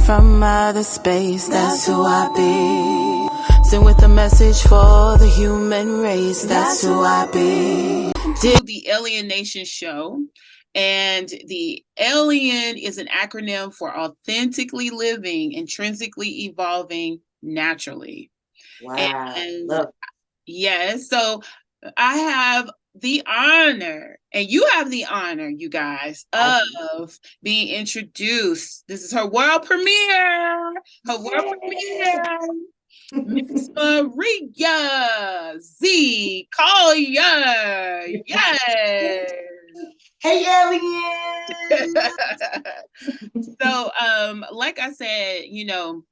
from outer space, that's who I be. Send with a message for the human race, that's who I be. The A.L.I.E.Nation show. And the A.L.I.E.N is an acronym for authentically living, intrinsically evolving naturally. Wow. And yes, so I have the honor, and you have the honor, you guys, of being introduced. This is her world premiere. Her world premiere. Miss Maria Z. Collier. Yes. Hey, alien. So, like I said, you know,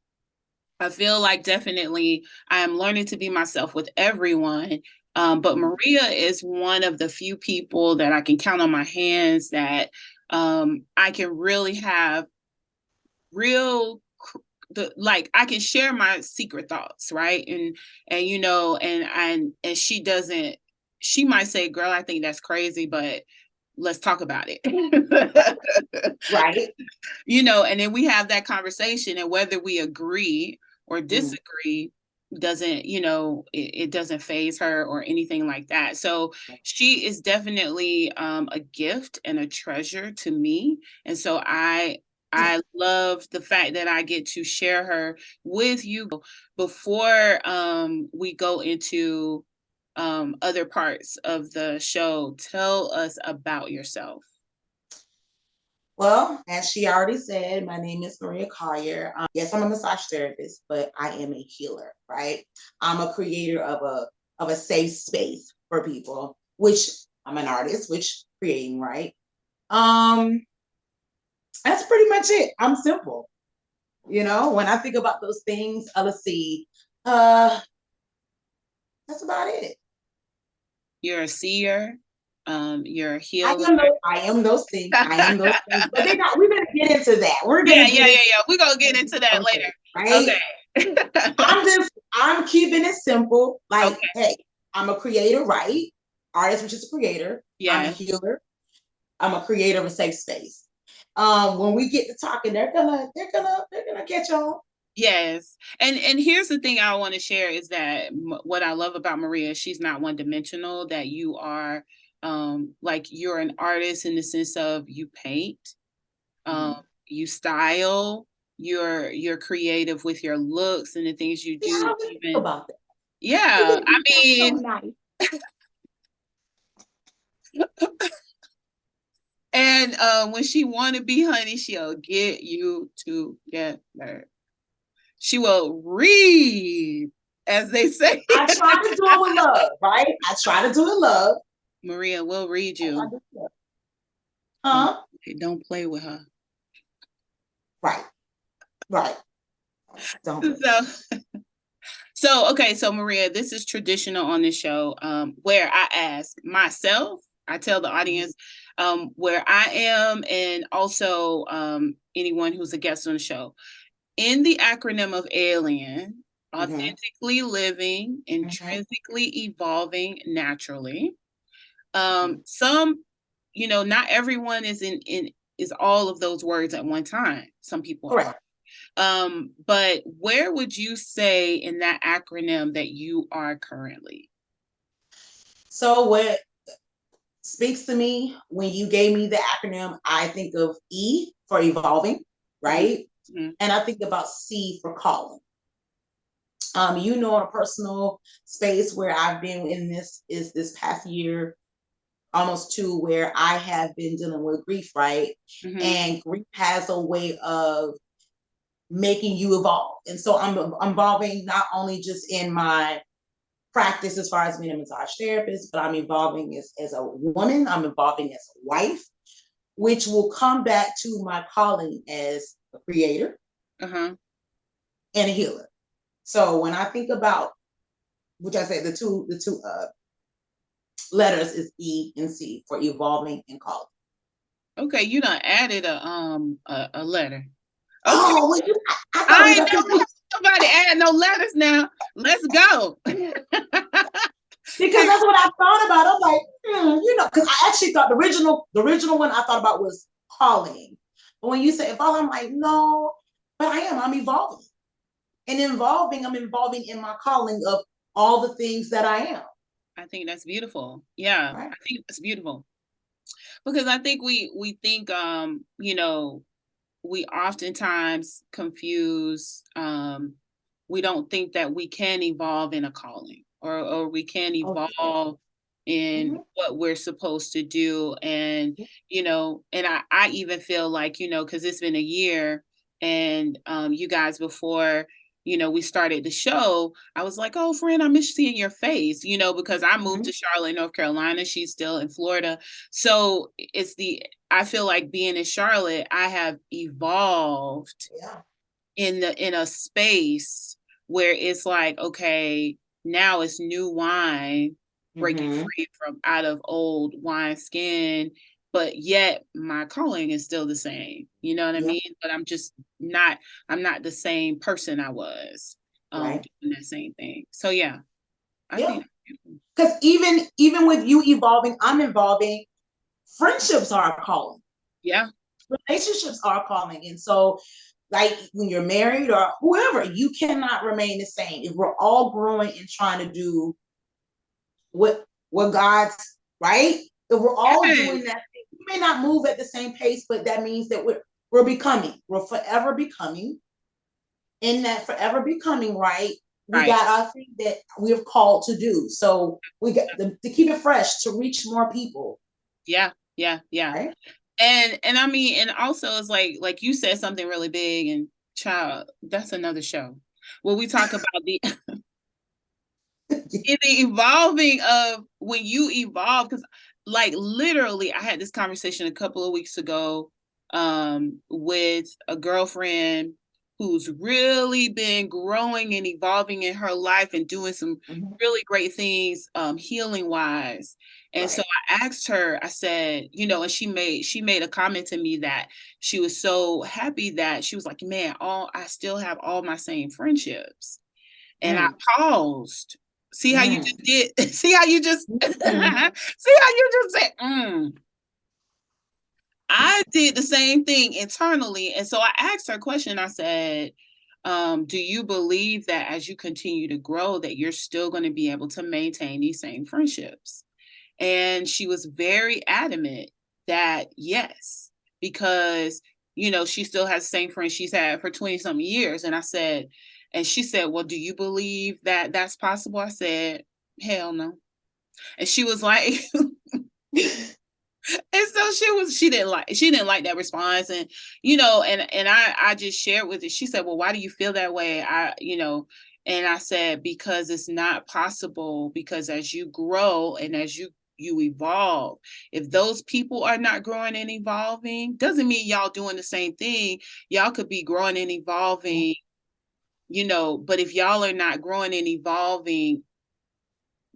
I feel like definitely I am learning to be myself with everyone. But Maria is one of the few people that I can count on my hands that I can really have I can share my secret thoughts, right? And you know, and she might say, girl, I think that's crazy, but let's talk about it. Right. You know, and then we have that conversation, and whether we agree or disagree doesn't, you know, it doesn't faze her or anything like that. So she is definitely a gift and a treasure to me. And so I love the fact that I get to share her with you. Before we go into other parts of the show, tell us about yourself. Well, as she already said, my name is Maria Collier. Yes, I'm a massage therapist, but I am a healer, right? I'm a creator of a safe space for people, which I'm an artist, which creating, right? That's pretty much it. I'm simple. You know, when I think about those things, let's see. That's about it. You're a seer. You're a healer. I am those things. But we better get into that. We're gonna We're gonna get into that later. Right? Okay. I'm keeping it simple. Like, hey, I'm a creator, right? Artist, which is a creator. Yeah. I'm a healer. I'm a creator of a safe space. When we get to talking, they're gonna catch on. Yes. And here's the thing I want to share is that what I love about Maria, she's not one dimensional, that you are like you're an artist in the sense of you paint, you style, you're creative with your looks and the things you do. How do you feel about that? Yeah, I mean, so nice. And when she want to be honey, she'll get you together. She will read, as they say. I try to do it with love, right? I try to do it with love. Maria will read you. Don't play with her. Right. Don't. So okay, so Maria, this is traditional on this show, where I ask myself, I tell the audience where I am, and also anyone who's a guest on the show. In the acronym of A.L.I.E.N, authentically living, intrinsically evolving naturally. Some, you know, not everyone is is all of those words at one time. Some people are. But where would you say in that acronym that you are currently? So what speaks to me when you gave me the acronym, I think of E for evolving, right? And I think about C for calling. You know, in a personal space where I've been in this past year, almost two, where I have been dealing with grief, right? And grief has a way of making you evolve. And so I'm evolving not only just in my practice as far as being a massage therapist, but I'm evolving as a woman, I'm evolving as a wife, which will come back to my calling as a creator and a healer. So when I think about, which I said the two letters is E and C for evolving and calling. Okay, you done added a letter. Okay. Oh, well, I ain't know nobody add no letters now. Let's go. Because that's what I thought about. I'm like, you know, because I actually thought the original one I thought about was calling. But when you say evolve, I'm like, no, but I'm evolving. And I'm evolving in my calling of all the things that I am. I think that's beautiful. Yeah, right. I think that's beautiful. Because I think we think, you know, we oftentimes confuse, we don't think that we can evolve in a calling, or we can evolve in what we're supposed to do. And, you know, and I even feel like, you know, because it's been a year, and you guys, before, you know, we started the show, I was like, oh, friend, I miss seeing your face, you know, because I moved to Charlotte, North Carolina. She's still in Florida. So I feel like being in Charlotte, I have evolved in a space where it's like, okay, now it's new wine, breaking free from out of old wine skin, but yet my calling is still the same. You know what I mean? But I'm not the same person I was doing that same thing. So yeah, I think because even with you evolving, I'm evolving. Friendships are a calling. Yeah. Relationships are a calling. And so, like, when you're married or whoever, you cannot remain the same. If we're all growing and trying to do what God's, right? If we're all doing that thing, we may not move at the same pace, but that means that we're becoming. We're forever becoming. In that forever becoming, right? We got our thing that we're called to do. So we got to keep it fresh, to reach more people. Yeah. Right? And I mean, and also it's like you said something really big, and child, that's another show where we talk about the in the evolving of when you evolve. Because like literally I had this conversation a couple of weeks ago with a girlfriend who's really been growing and evolving in her life and doing some really great things healing wise. And so I asked her, I said, you know, and she made a comment to me that she was so happy that she was like, man, I still have all my same friendships. And I paused. See how you just did? See how you just see how you just said, I did the same thing internally. And so I asked her a question. I said, do you believe that as you continue to grow that you're still going to be able to maintain these same friendships? And she was very adamant that yes, because, you know, she still has the same friends she's had for 20 something years. And I said, and she said, well, do you believe that that's possible? I said, hell no. And she was like, and so she didn't like that response. And, you know, and I just shared with her. She said, well, why do you feel that way? And I said, because it's not possible, because as you grow and as you evolve, if those people are not growing and evolving, doesn't mean y'all doing the same thing. Y'all could be growing and evolving, you know, but if y'all are not growing and evolving,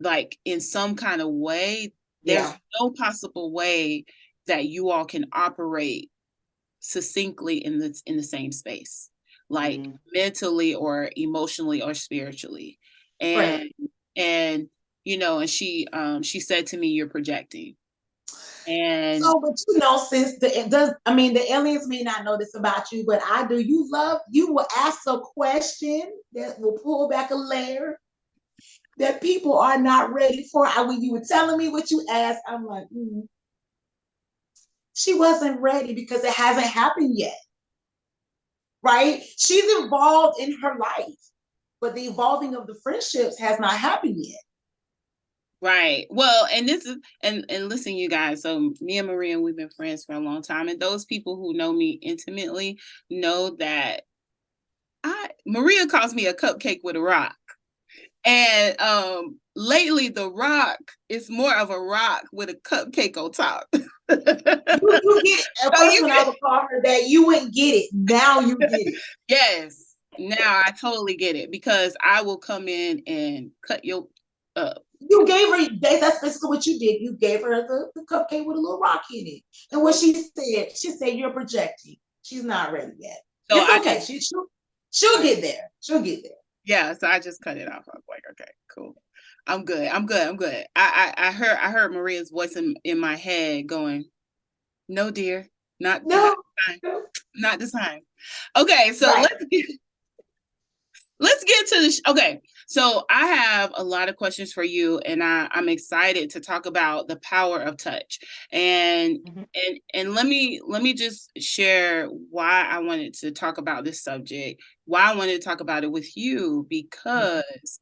like in some kind of way, there's no possible way that you all can operate succinctly in the same space, like mentally or emotionally or spiritually. And you know, and she said to me, you're projecting. And so, but you know, since the aliens may not know this about you, but I do. You will ask a question that will pull back a layer that people are not ready for. When you were telling me what you asked, I'm like, she wasn't ready because it hasn't happened yet. Right? She's involved in her life, but the evolving of the friendships has not happened yet. Right. Well, and this is, and listen, you guys, so me and Maria, we've been friends for a long time. And those people who know me intimately know that Maria calls me a cupcake with a rock. And lately the rock is more of a rock with a cupcake on top. you get it. At first, when I would call her that, you wouldn't get it. Now you get it. Yes. Now I totally get it, because I will come in and cut your up. You gave her, that's basically what you did. You gave her the cupcake with a little rock in it. And what she said, you're projecting. She's not ready yet. So it's okay. She'll get there. She'll get there. Yeah, so I just cut it off. I was like, okay, cool. I'm good. I heard Maria's voice in my head going, no, dear, not no. Not this time. Okay, so right. let's get to the okay. So I have a lot of questions for you, and I'm excited to talk about the power of touch. And and let me just share why I wanted to talk about this subject, why I wanted to talk about it with you, because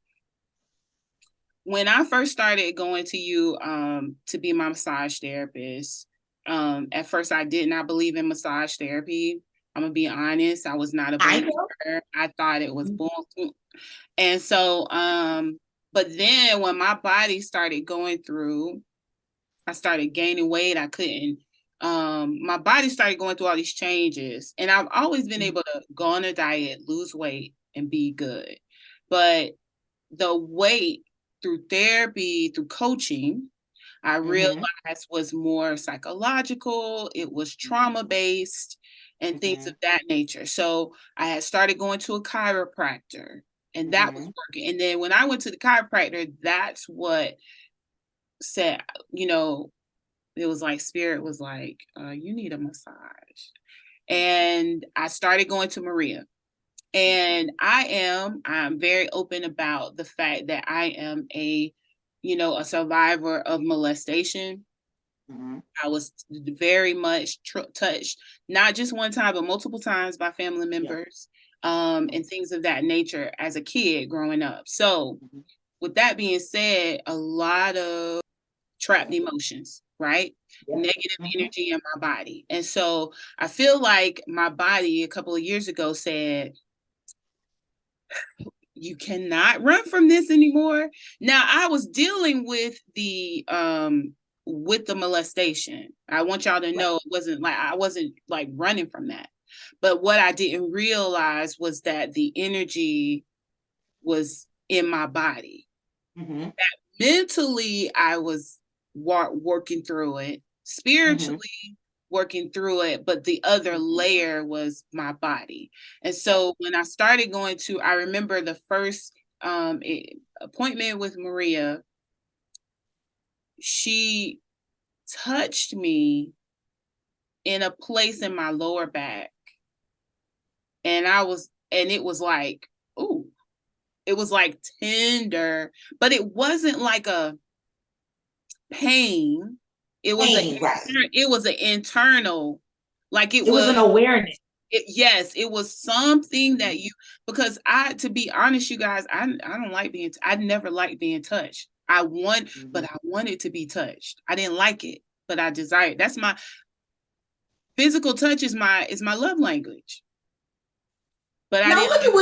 when I first started going to you to be my massage therapist, at first I did not believe in massage therapy. I'm gonna be honest, I was not a believer. I thought it was bull. And so, but then when my body started going through, I started gaining weight. I couldn't, my body started going through all these changes. And I've always been able to go on a diet, lose weight, and be good. But the weight through therapy, through coaching, I realized was more psychological. It was trauma-based and things of that nature. So I had started going to a chiropractor, and that was working. And then when I went to the chiropractor, that's what said, you know, it was like spirit was like, you need a massage. And I started going to Maria. And I'm very open about the fact that I am a survivor of molestation. I was very much touched, not just one time, but multiple times by family members, and things of that nature as a kid growing up. So with that being said, a lot of trapped emotions, right? Negative energy in my body. And so I feel like my body a couple of years ago said, you cannot run from this anymore. Now I was dealing with the molestation. I want y'all to know I wasn't like running from that. But what I didn't realize was that the energy was in my body. That mentally I was working through it, spiritually working through it, but the other layer was my body. And so when I started going to, I remember the first appointment with Maria, she touched me in a place in my lower back. And it was like, ooh, it was like tender, but it wasn't like a pain. It was it was an internal, like it was an awareness. Yes, it was something that because to be honest, you guys, I don't like I never liked being touched. But I wanted to be touched. I didn't like it, but I desired. That's my physical touch is my love language. But now look at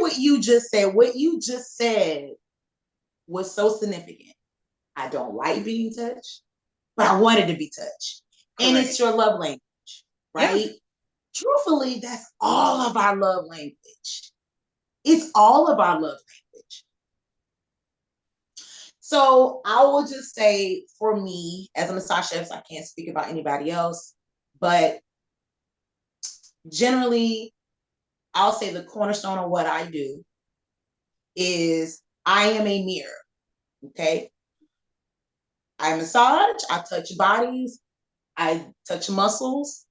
what you just said. What you just said was so significant. I don't like being touched, but I wanted to be touched. Correct. And it's your love language, right? Yeah. Truthfully, that's all of our love language. It's all of our love language. So I will just say, for me, as a massage therapist, I can't speak about anybody else, but generally, I'll say the cornerstone of what I do is I am a mirror, okay? I massage, I touch bodies, I touch muscles.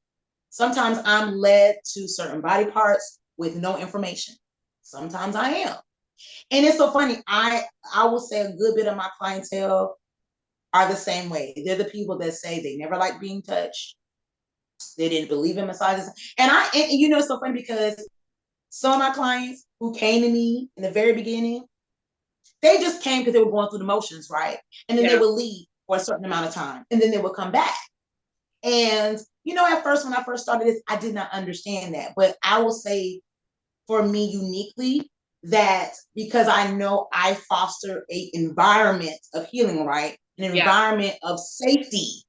Sometimes I'm led to certain body parts with no information. Sometimes I am. And it's so funny. I will say a good bit of my clientele are the same way. They're the people that say they never liked being touched. They didn't believe in massages. And you know, it's so funny because some of my clients who came to me in the very beginning, they just came because they were going through the motions, right? And then they would leave for a certain amount of time, and then they would come back. And, you know, at first, when I first started this, I did not understand that. But I will say, for me uniquely, that because I know I foster an environment of healing, right? An environment of safety,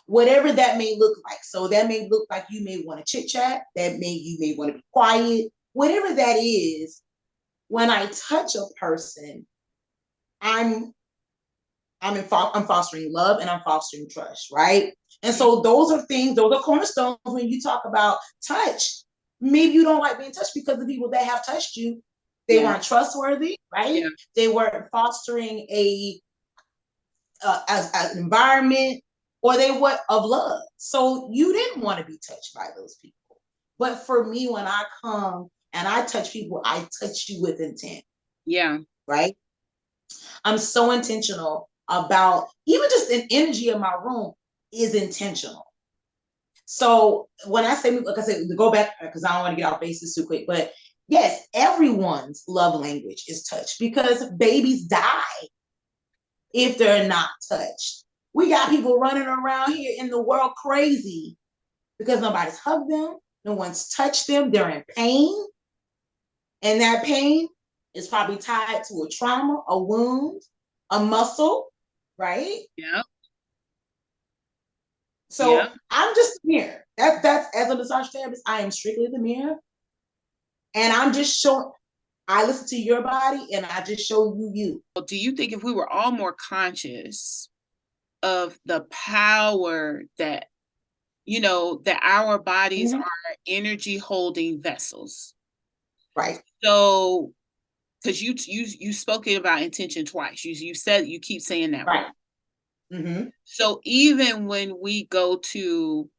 whatever that may look like. So that may look like you may want to chit chat, you may want to be quiet, whatever that is. When I touch a person, I'm fostering love and I'm fostering trust, right? And so those are cornerstones when you talk about touch. Maybe you don't like being touched because the people that have touched you, they weren't trustworthy, right? Yeah. They weren't fostering an environment or they what of love. So you didn't want to be touched by those people. But for me, when I come and I touch people, I touch you with intent. Yeah. Right? I'm so intentional about even just the energy of my room is intentional. So when I say, like I said, to go back, because I don't want to get off basis too quick, but yes, everyone's love language is touch, because babies die if they're not touched. We got people running around here in the world crazy because nobody's hugged them, no one's touched them, they're in pain. And that pain is probably tied to a trauma, a wound, a muscle, right? Yeah. So yeah. I'm just the mirror. That's as a massage therapist, I am strictly the mirror. And I'm just showing, I listen to your body and I just show you. Do you think if we were all more conscious of the power that, that our bodies are energy holding vessels? Right. So, because you spoke about intention twice. You said, you keep saying that right. word. Mm-hmm. So even when we go to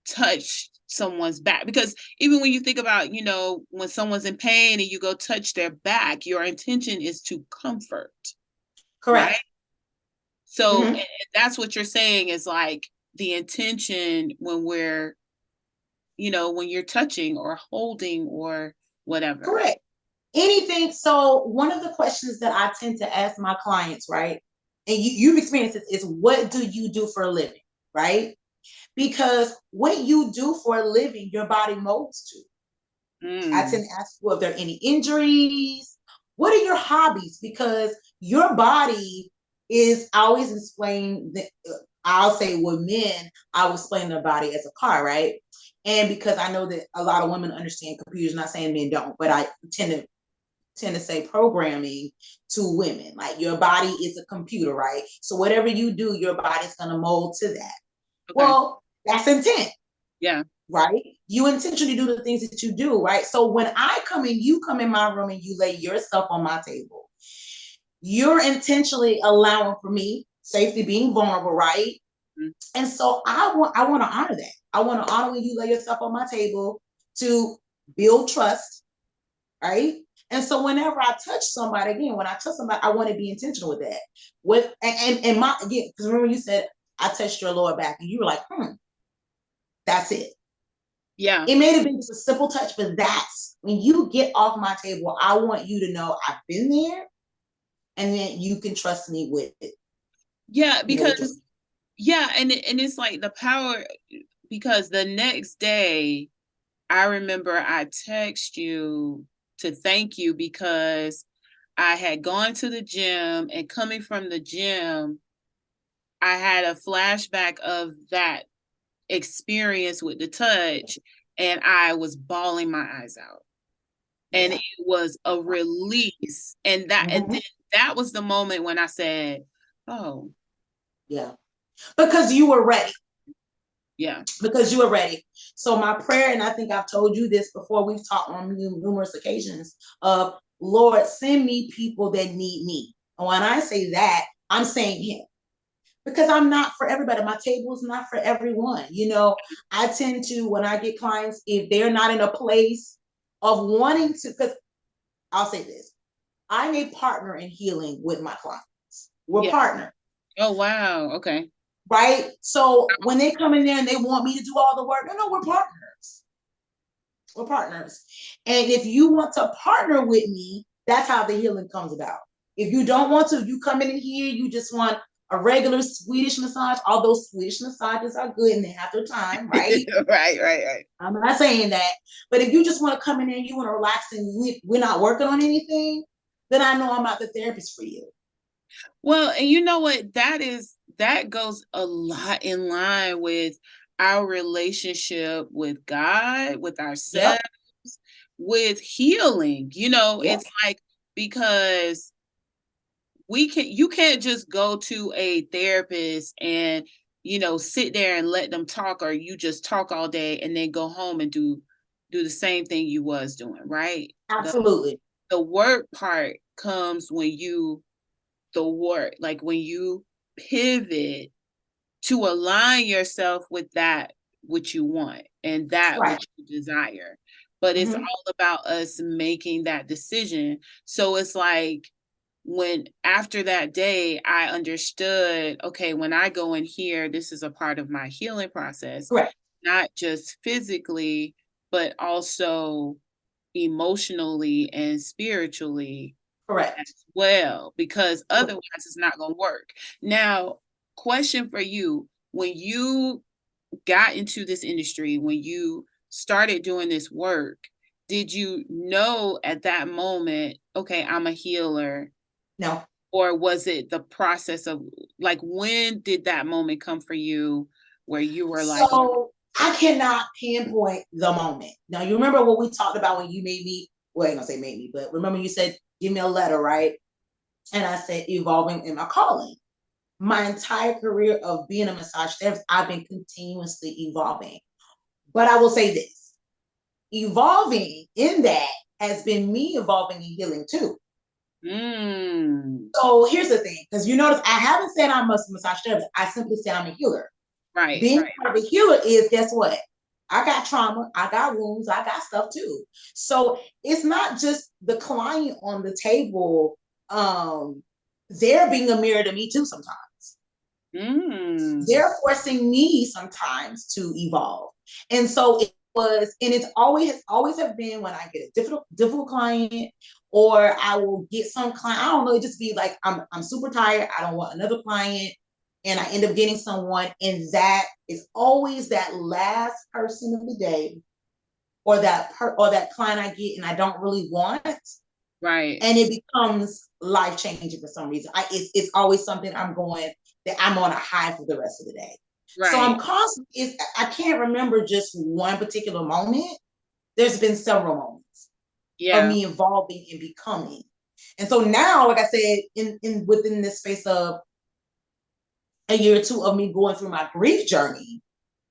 touch someone's back, because even when you think about, when someone's in pain and you go touch their back, your intention is to comfort. Correct. Right? So and that's what you're saying is like the intention when we're, when you're touching or holding or whatever. Correct. Anything. So one of the questions that I tend to ask my clients, right, and you've experienced this, is what do you do for a living, right? Because what you do for a living, your body molds to. I tend to ask, well, if there are any injuries, what are your hobbies? Because your body is, I always explain that, I'll say with men, I will explain their body as a car, right? And because I know that a lot of women understand computers, not saying men don't, but I tend to say programming to women. Like your body is a computer, right? So whatever you do, your body's going to mold to that. Okay. Well, that's intent. Yeah. Right? You intentionally do the things that you do, right? So when I come in, you come in my room and you lay your stuff on my table, you're intentionally allowing for me safety, being vulnerable, right? Mm-hmm. And so I want to honor that. I want to honor when you lay your stuff on my table to build trust, right? And so whenever I touch somebody, again, when I touch somebody, I want to be intentional with that. With and my, again, because remember you said I touched your lower back and you were like, that's it. Yeah. It may have been just a simple touch, but that's when you get off my table, I want you to know I've been there and then you can trust me with it. Yeah, because and it's like the power, because the next day I remember I text you to thank you because I had gone to the gym, and coming from the gym, I had a flashback of that experience with the touch, and I was bawling my eyes out. And it was a release. And and then that was the moment when I said, oh. Yeah. Because you were ready. Yeah. Because you were ready. So my prayer, and I think I've told you this before, we've talked on numerous occasions, of Lord, send me people that need me. And when I say that, I'm saying him. Because I'm not for everybody. My table is not for everyone. I tend to, when I get clients, if they're not in a place of wanting to, because I'll say this, I'm a partner in healing with my clients. We're partners. Oh, wow. Okay. Right? So when they come in there and they want me to do all the work, no, we're partners. We're partners. And if you want to partner with me, that's how the healing comes about. If you don't want to, you come in here, you just want a regular Swedish massage, although Swedish massages are good and they have their time, right? Right. I'm not saying that. But if you just want to come in there and you want to relax and we're not working on anything, then I know I'm not the therapist for you. Well, and you know what? That goes a lot in line with our relationship with God, with ourselves, with healing. It's like, because you can't just go to a therapist and, sit there and let them talk, or you just talk all day and then go home and do the same thing you was doing, right? Absolutely. The work part comes when you, when you pivot to align yourself with that what you want and that Right. what you desire. But it's all about us making that decision. So it's like, when after that day, I understood, okay, when I go in here, this is a part of my healing process, Correct. not just physically, but also emotionally and spiritually. Correct. As well, because otherwise it's not going to work. Now, question for you, when you got into this industry, when you started doing this work, did you know at that moment, okay, I'm a healer? No. Or was it the process of, like, when did that moment come for you where you were like, so I cannot pinpoint the moment. Now, you remember what we talked about when you made me, well, I ain't gonna say made me, but remember you said, give me a letter, right? And I said, evolving in my calling. My entire career of being a massage therapist, I've been continuously evolving. But I will say this, evolving in that has been me evolving and healing too. So here's the thing, because you notice I haven't said I'm a massage therapist. I simply said I'm a healer. Right. Being part of a healer is, guess what? I got trauma, I got wounds, I got stuff too. So it's not just the client on the table. They're being a mirror to me too sometimes. They're forcing me sometimes to evolve. And so it was, and it's always have been when I get a difficult client, or I will get some client, I don't know, it just be like, I'm super tired, I don't want another client, and I end up getting someone, and that is always that last person of the day, or that client I get and I don't really want. Right. And it becomes life-changing for some reason. It's always something I'm going, that I'm on a high for the rest of the day. Right. So I'm constantly, I can't remember just one particular moment. There's been several moments of me evolving and becoming. And so now, like I said, in within this space of a year or two of me going through my grief journey,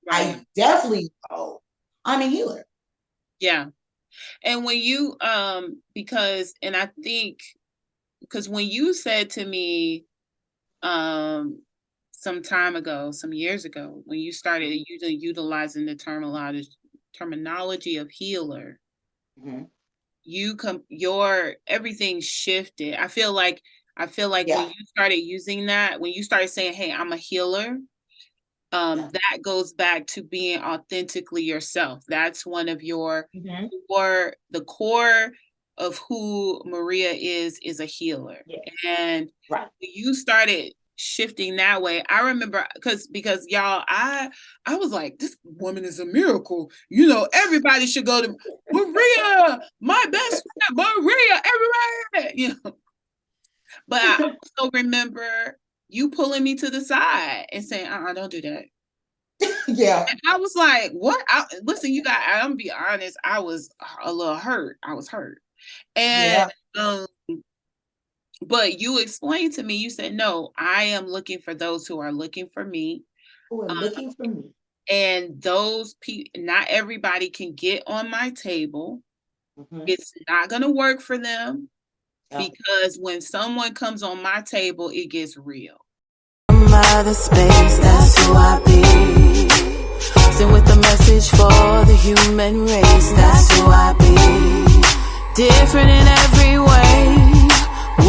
I definitely know I'm a healer. Yeah. And when you, because when you said to me, some time ago, some years ago, when you started utilizing the terminology of healer, your everything shifted. I feel like when you started using that, when you started saying, hey, I'm a healer, that goes back to being authentically yourself. That's one of your the core of who Maria is a healer. And when you started shifting that way, I remember because y'all, I was like, this woman is a miracle. You know, everybody should go to Maria, my best friend, Maria, everywhere. You know, but I also remember you pulling me to the side and saying, don't do that. Yeah. And I was like, what? Listen, you guys, I'm gonna be honest, I was a little hurt. I was hurt. And but you explained to me, you said, no, I am looking for those who are looking for me. Who are looking for me. And those people, not everybody can get on my table. It's not gonna work for them. Because when someone comes on my table, it gets real. Other space, that's who I be. Send with a message for the human race, that's who I be. Different in every way,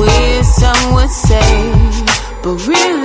weird some would say, but really